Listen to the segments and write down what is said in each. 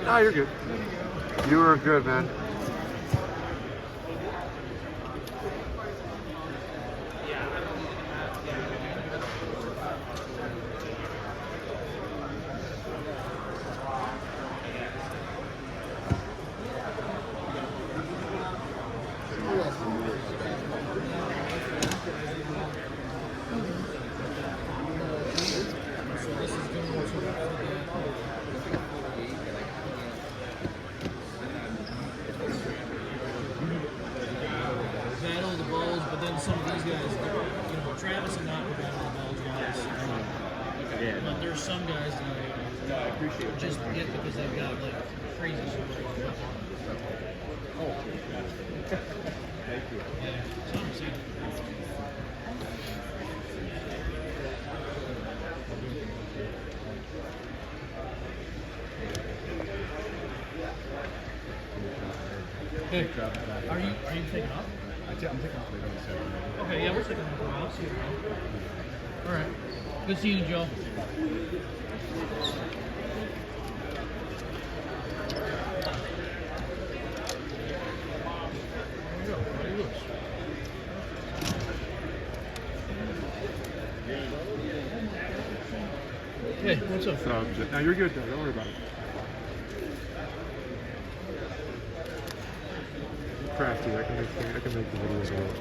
No, you're good. You were good, man. Battle of the Bulls, but then some of these guys, you know, Travis and not the Battle of the Bulls guys. Yeah. But there's some guys that just get because they've got like crazy super. Oh, thank you. Yeah, that's what I'm saying. Hey, are you taking off? I'm taking off later this afternoon. Okay, yeah, we're taking off. I'll see you around. All right. Good seeing you, Joe. Hey, what's up? No, you're good, though. Don't worry about it. Crafty. I can make the video as well.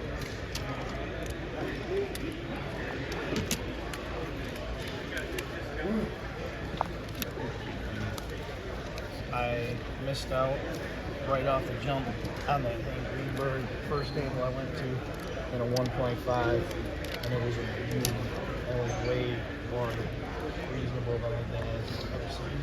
I missed out right off the jump on that thing. Greenberg, first table I went to in a 1.5, and it was a beauty. It was way more reasonable than anything I've ever seen.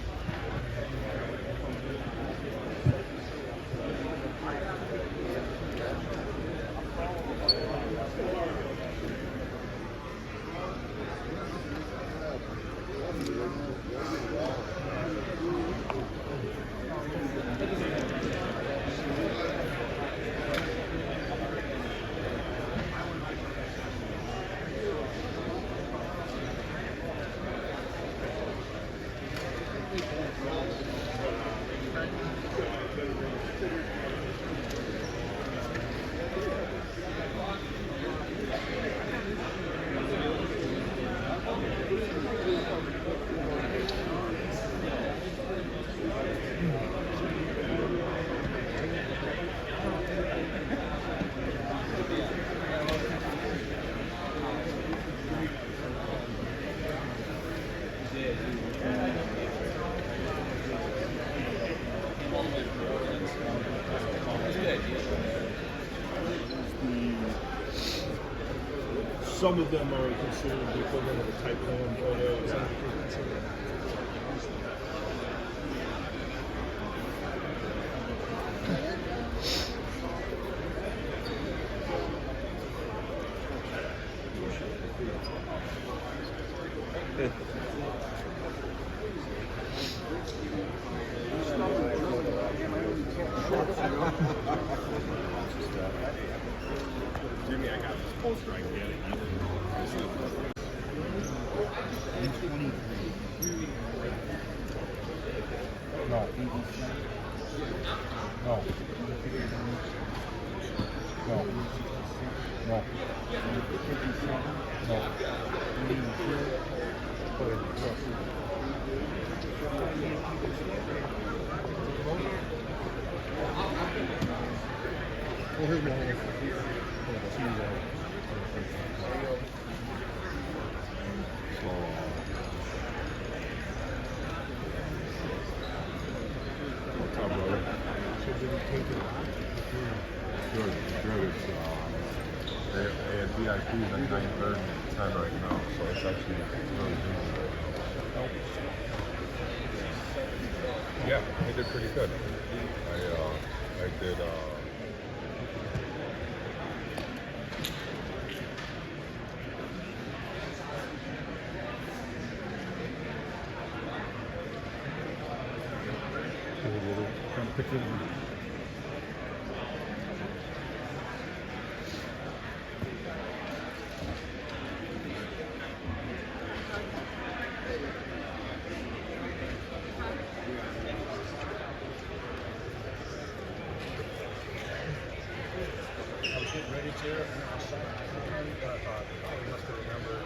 Some of them are considered the equivalent of a type 1 photo. Some people consider Jimmy, I got this poster right there. No. No. No. No. Well, here's my So, what's up, brother? Good, good. They had VIPs at 9:30 and 10 right now, so it's actually really busy right now. Yeah, they did pretty good. I did. I was getting ready to, and then I saw it, but I thought, oh, you must have remembered.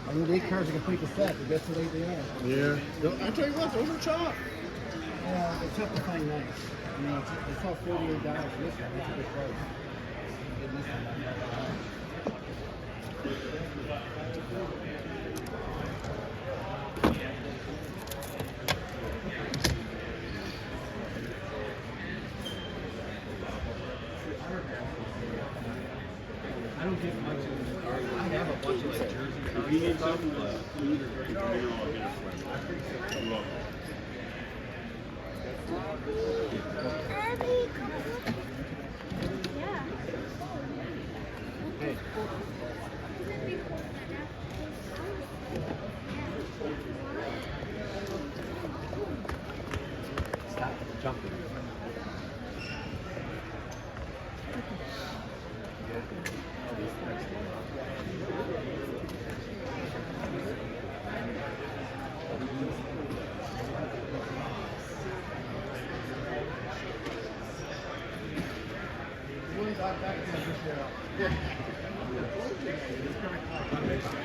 I mean, 8 cars to complete the set, but that's the way they are. Yeah. I tell you what, those are tough. Yeah, it's tough to find nice. I mean, it's all $48 for this one. It's a good price. Get this one. I don't get much of the car. I have a bunch of like jersey cars. If you need something, you need a drink, you know I'll get it for you. I love it. Hey. Stop jumping.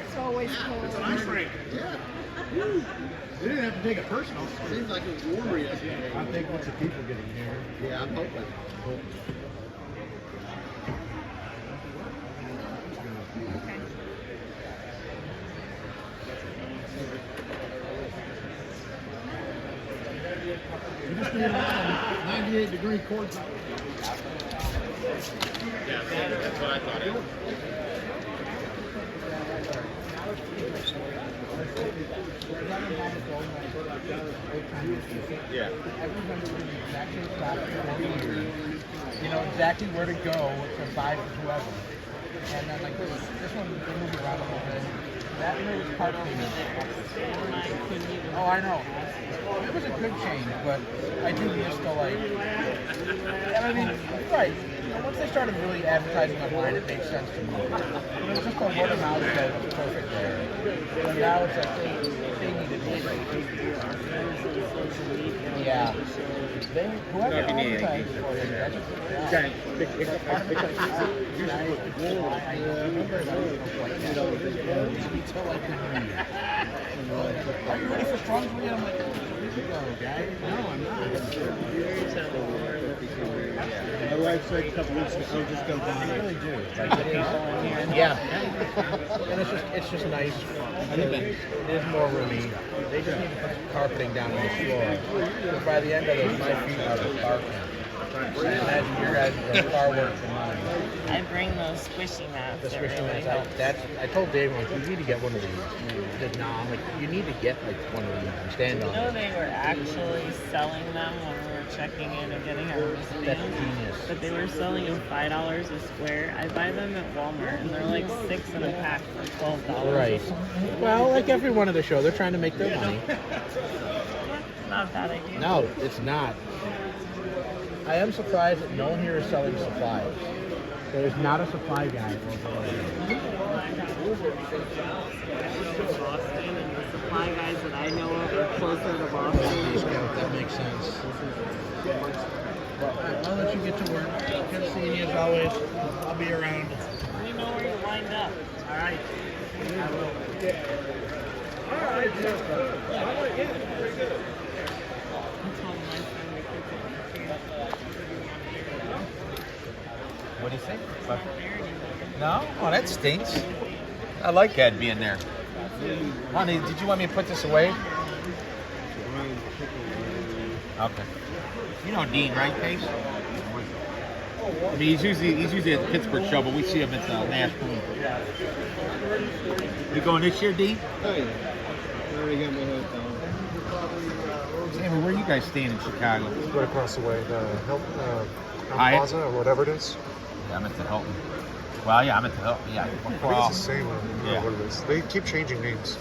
It's always cold. Ice rink. Yeah. You didn't have to take it personal. Seems like it was warmer yesterday. I think once the people get in here. Yeah, I'm hoping. You just need a 98-degree cord. Yeah, that's what I thought. Yeah. You know exactly where to go to buy for whoever. And then like this one, they move around a little bit. That little part of me. Oh, I know. It was a good change, but I do miss the like. And I mean, right. You know, once they started really advertising online, it made sense to me. You know, just the word of mouth that was perfect there. But now it's like they needed to. Yeah. They, whoever advertised for it, that's just, yeah. I remember that. Until I couldn't read. Are you ready for Strongsville? I'm like, here we go, guys. No, I'm not. My wife said a couple weeks ago, oh, just go down. They really do. Like, yeah. And it's just nice. I mean, it is more roomy. They just need to put some carpeting down on the floor. Because by the end of it, my feet are barking. I imagine your guys are far worse than mine. I bring those squishy mats. The that squishy really mats. help. I told Dave once, you need to get one of these. He said, no, I'm like, you need to get like one of these and stand on You know it. they were actually selling them when we were checking in and getting our wristbands. That's genius. But they were selling them $5 a square. I buy them at Walmart and they're like 6 in a pack for $12. Right. Well, like every one of the show, they're trying to make their money. Not a bad idea. No, it's not. I am surprised that no one here is selling supplies. There's not a supply guy over there. Boston, and the supply guys that I know of are closer to Boston. That makes sense. I'll let you get to work. Good seeing you as always. I'll be around. Let me know where you're lined up. All right. I will. What do you say? No? Oh, that stinks. I like Ed being there. Honey, did you want me to put this away? Okay. You know Dean, right, Pace? I mean, he's usually at the Pittsburgh show, but we see him at Nashville. You going this year, Dean? Oh yeah. I already got my hotel. Sammy, where are you guys staying in Chicago? Right across the way, the Hilton Hyatt? Plaza or whatever it is. Yeah, I'm at the Hilton. Well, yeah, I'm at the Hilton. Yeah. I think Well, it's the same. I don't know yeah. what it is. They keep changing names.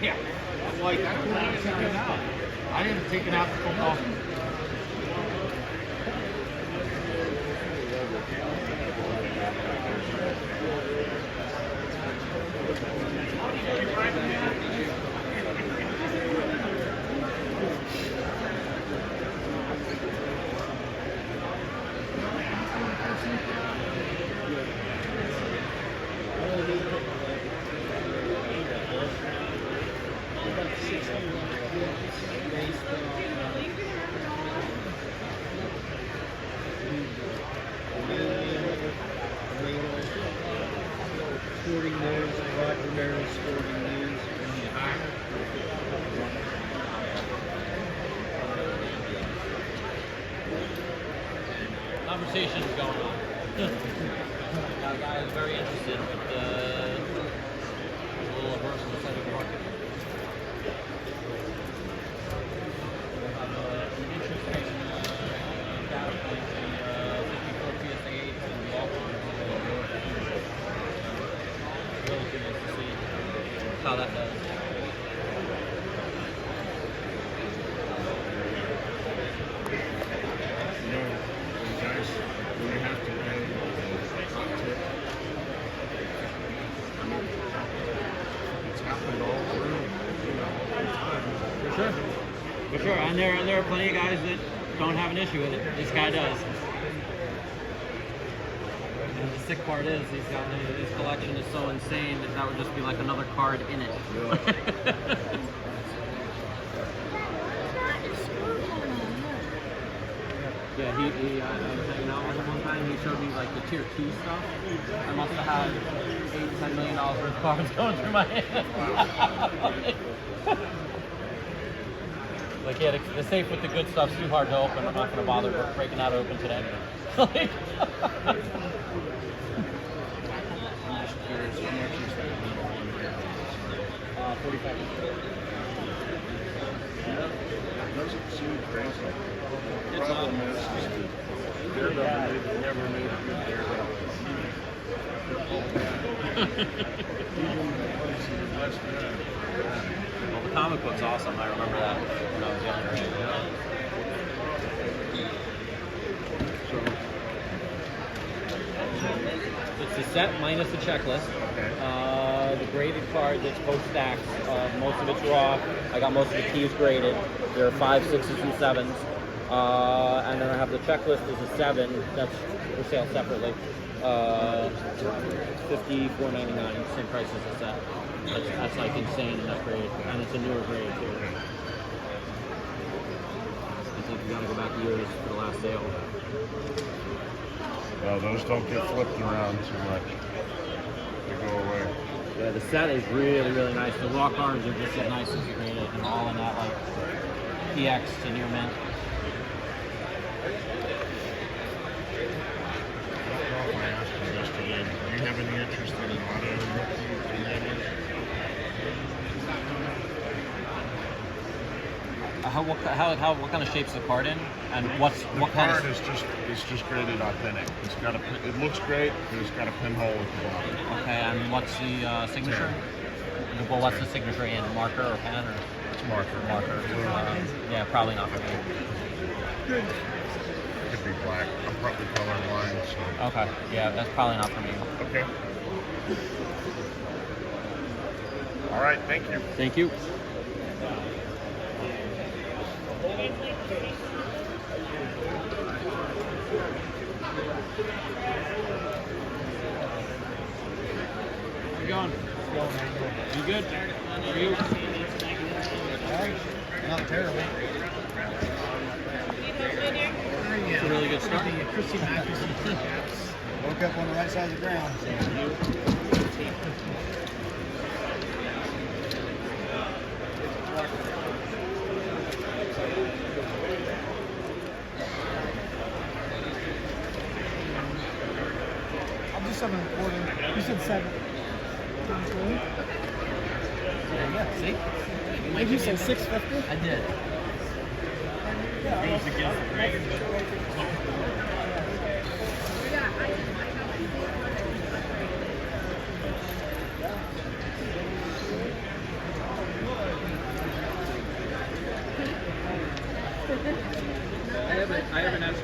yeah. Like, I don't want to take it out. I didn't take it out the football. Sporting news, Roger Mary's sporting news. Conversation's going on. Got a guy who's very interested with a little averse to the second market. An interest in data points in 54 PSA 8 and the Baltimore. Really curious to see how that does. For sure, and there are plenty of guys that don't have an issue with it. This guy does. And the sick part is his collection is so insane that would just be like another card in it. Yeah, I was hanging out with him one time. He showed me like the tier 2 stuff. I must have had $8-10 million worth of cards going through my hand. Like, yeah, the safe with the good stuff's too hard to open. I'm not going to bother breaking that open today. Like, I'm just curious, how much is that? 45. Doesn't seem crazy. The problem is Daredevil never made a good Daredevil. Well, the comic book's awesome. I remember that when I was younger. So It's the set minus the checklist. Okay. The graded card that's both stacks. Most of it's raw. I got most of the keys graded. There are 5, 6s, and 7s. And then I have the checklist is a 7. That's for sale separately. $54.99, same price as the set. That's like insane in that grade, and it's a newer grade too. I think you gotta go back years for the last sale. Well, those don't get flipped around too much. They go away. Yeah, the set is really, really nice. The raw cards are just as nice as the graded, and all in that like PX to near mint. I asked you yesterday, do you have any interest in an auto rookie? Do you have any? What kind of shape's the card in, and what The kind card of? is just graded authentic. It's got a. It looks great, but it's got a pinhole at the bottom. Okay, and what's the signature? Well, what's the signature in? Marker or pen or? It's marker. Marker. Yeah, probably not for me. It could be black. I'm probably colorblind, so. Okay, yeah, that's probably not for me. Okay. All right. Thank you. Thank you. How you going? You good? How are you? Not terrible. It's a really good start. Chrissy mattress and kneecaps. Woke up on the right side of the ground. I'll do 7.25. You said 7. Yeah, see? Did you say 650? I did. I haven't asked you.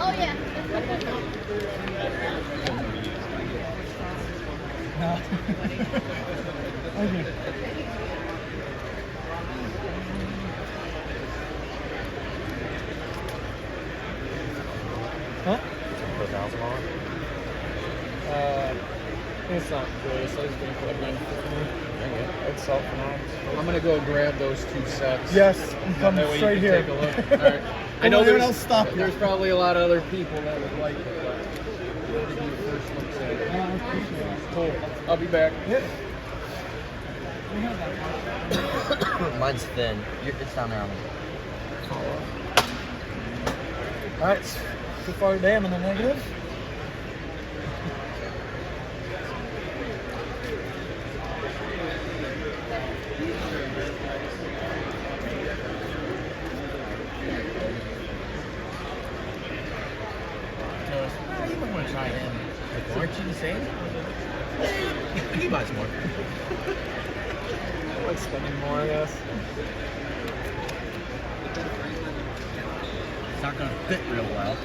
Oh yeah. Okay. Huh? It's not good. It's like being put in. It's self-announced. I'm gonna go grab those 2 sets. Yes, come That way you straight can here. take a look. All right. I know Everyone there's else stop you. there's probably a lot of other people that would like it, but we'll give you a first look at it. Cool. I'll be back. Mine's thin. It's down there on All right, too far damn in the negative. You want to try him? Aren't you the same? He buys more. I like spending more, I guess. It's not going to fit real well.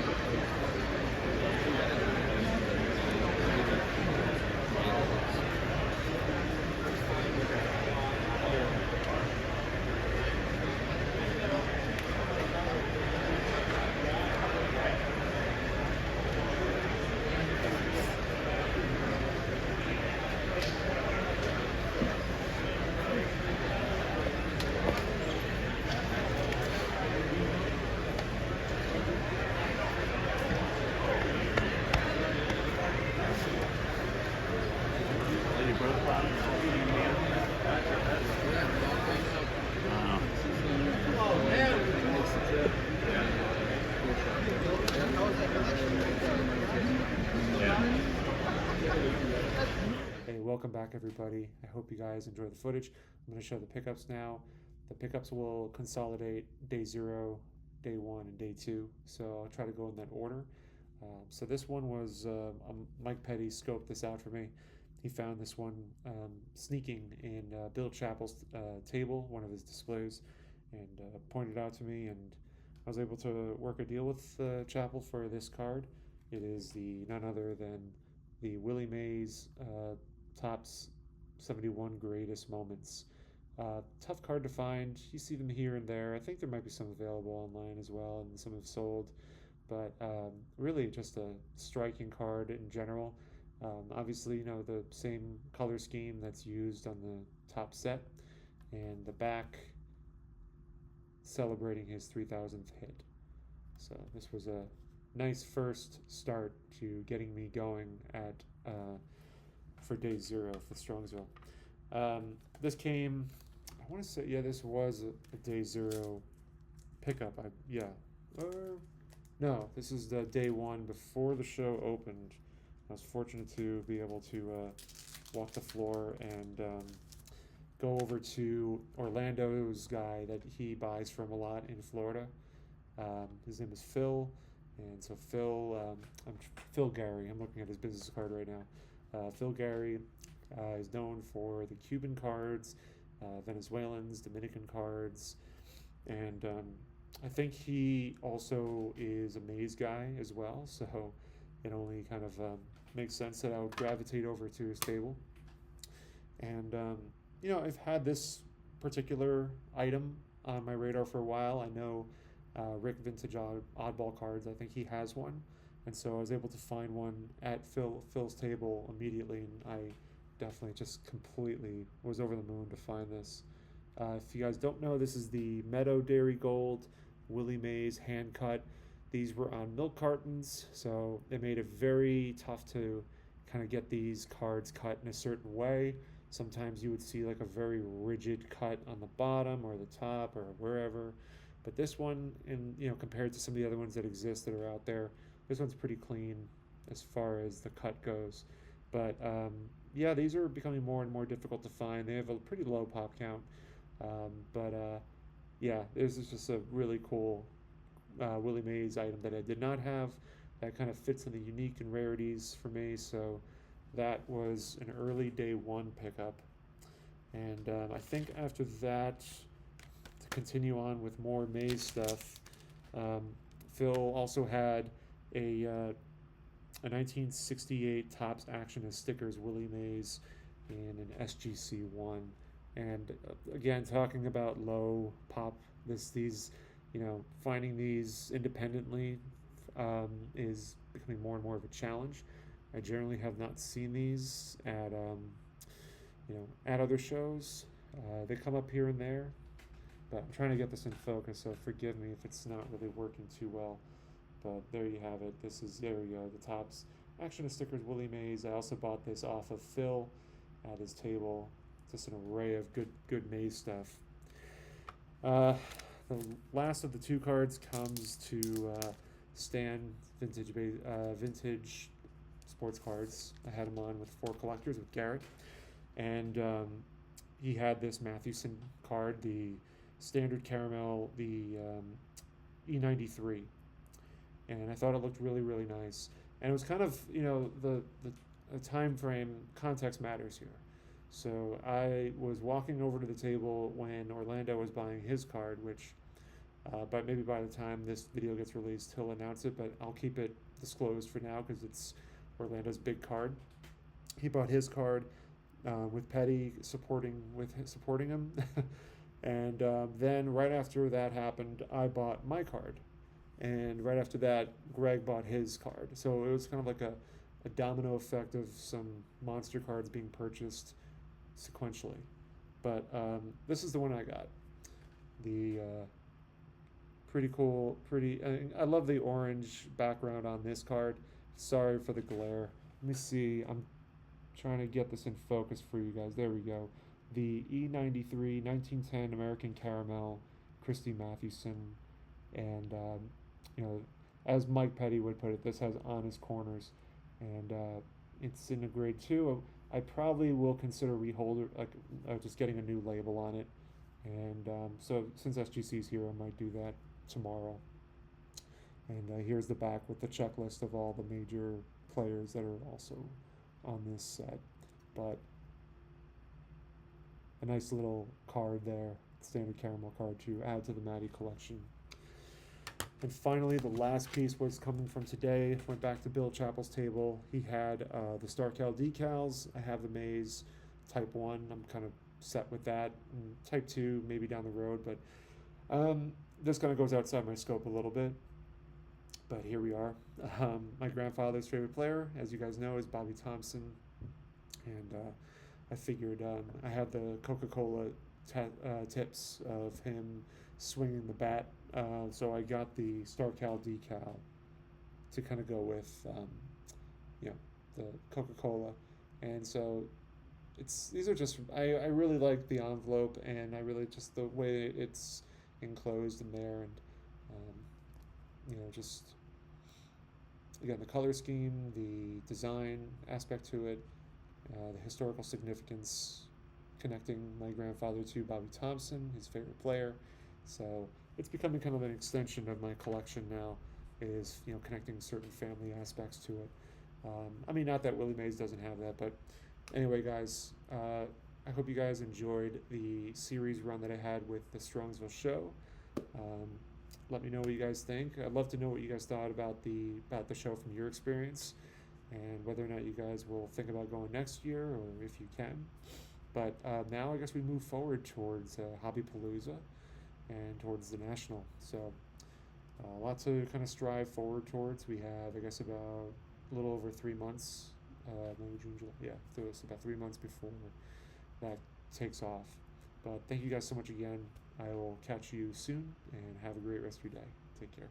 welcome back everybody. I hope you guys enjoy the footage. I'm going to show the pickups now. The pickups will consolidate day 0, day 1, and day 2, so I'll try to go in that order. So this one was Mike Petty scoped this out for me. He found this one sneaking in Bill Chappell's table, one of his displays, and pointed it out to me, and I was able to work a deal with Chappell for this card. It is none other than the Willie Mays Topps 71 Greatest Moments. Tough card to find. You see them here and there. I think there might be some available online as well, and some have sold. But really just a striking card in general. Obviously, the same color scheme that's used on the top set, and the back celebrating his 3,000th hit. So this was a nice first start to getting me going at for day 0 for Strongsville. This came, I want to say, this was a day 0 pickup. No, this is the day 1 before the show opened. I was fortunate to be able to walk the floor and go over to Orlando's guy that he buys from a lot in Florida. His name is Phil, and so Phil Gary. I'm looking at his business card right now. Phil Gary is known for the Cuban cards, Venezuelans, Dominican cards, and I think he also is a Mays guy as well, so it only kind of makes sense that I would gravitate over to his table. And I've had this particular item on my radar for a while. I know Rick Vintage Oddball Cards, I think he has one, and so I was able to find one at Phil's table immediately, and I definitely just completely was over the moon to find this. If you guys don't know, this is the Meadow Dairy Gold Willie Mays hand cut. These were on milk cartons, so it made it very tough to kind of get these cards cut in a certain way. Sometimes you would see like a very rigid cut on the bottom or the top or wherever, but this one, compared to some of the other ones that exist that are out there, this one's pretty clean as far as the cut goes. But these are becoming more and more difficult to find. They have a pretty low pop count, this is just a really cool Willie Mays item that I did not have. That kind of fits in the unique and rarities for me, so that was an early day 1 pickup. And I think after that, to continue on with more Mays stuff, Phil also had a 1968 Topps Action and Stickers Willie Mays in an SGC1. And again, talking about low pop, finding these independently is becoming more and more of a challenge. I generally have not seen these at other shows. They come up here and there, but I'm trying to get this in focus, so forgive me if it's not really working too well. But there you have it. There we go, the Topps Action and Stickers Willie Mays. I also bought this off of Phil at his table. Just an array of good Mays stuff. The last of the 2 cards comes to Stan Vintage Sports Cards. I had him on with 4 Collectors with Garrett, and he had this Mathewson card, the standard caramel, the E93, and I thought it looked really, really nice. And it was kind of, the time frame, context matters here. So I was walking over to the table when Orlando was buying his card, which, but maybe by the time this video gets released, he'll announce it, but I'll keep it disclosed for now because it's Orlando's big card. He bought his card with Petty supporting him. And then right after that happened, I bought my card. And right after that, Greg bought his card. So it was kind of like a domino effect of some monster cards being purchased sequentially. But this is the one I got. The pretty cool, I love the orange background on this card. Sorry for the glare. Let me see. I'm trying to get this in focus for you guys. There we go. The E93 1910 American Caramel, Christy Mathewson, and as Mike Petty would put it, this has honest corners, and it's in a grade 2. I probably will consider just getting a new label on it. And so since SGC is here, I might do that tomorrow. And here's the back with the checklist of all the major players that are also on this set. But a nice little card there, standard caramel card to add to the Matty collection. And finally, the last piece was coming from today. Went back to Bill Chappell's table. He had the StarCal decals. I have the Maze Type 1. I'm kind of set with that. And Type 2, maybe down the road, but this kind of goes outside my scope a little bit. But here we are. My grandfather's favorite player, as you guys know, is Bobby Thompson. And I figured I have the Coca-Cola tips of him swinging the bat. So I got the StarCal decal to kind of go with, the Coca-Cola. And so these are just, I really like the envelope, and I really just the way it's enclosed in there, and just again the color scheme, the design aspect to it, the historical significance, connecting my grandfather to Bobby Thompson, his favorite player. So it's becoming kind of an extension of my collection now, is connecting certain family aspects to it. Not that Willie Mays doesn't have that, but anyway, guys, I hope you guys enjoyed the series run that I had with the Strongsville show. Let me know what you guys think. I'd love to know what you guys thought about the show from your experience, and whether or not you guys will think about going next year, or if you can. But now I guess we move forward towards Hobbypalooza and towards the National. So lots to kind of strive forward towards. We have, I guess, about a little over 3 months, May, June, July. Yeah, so it's about 3 months before that takes off. But thank you guys so much again. I will catch you soon, and have a great rest of your day. Take care.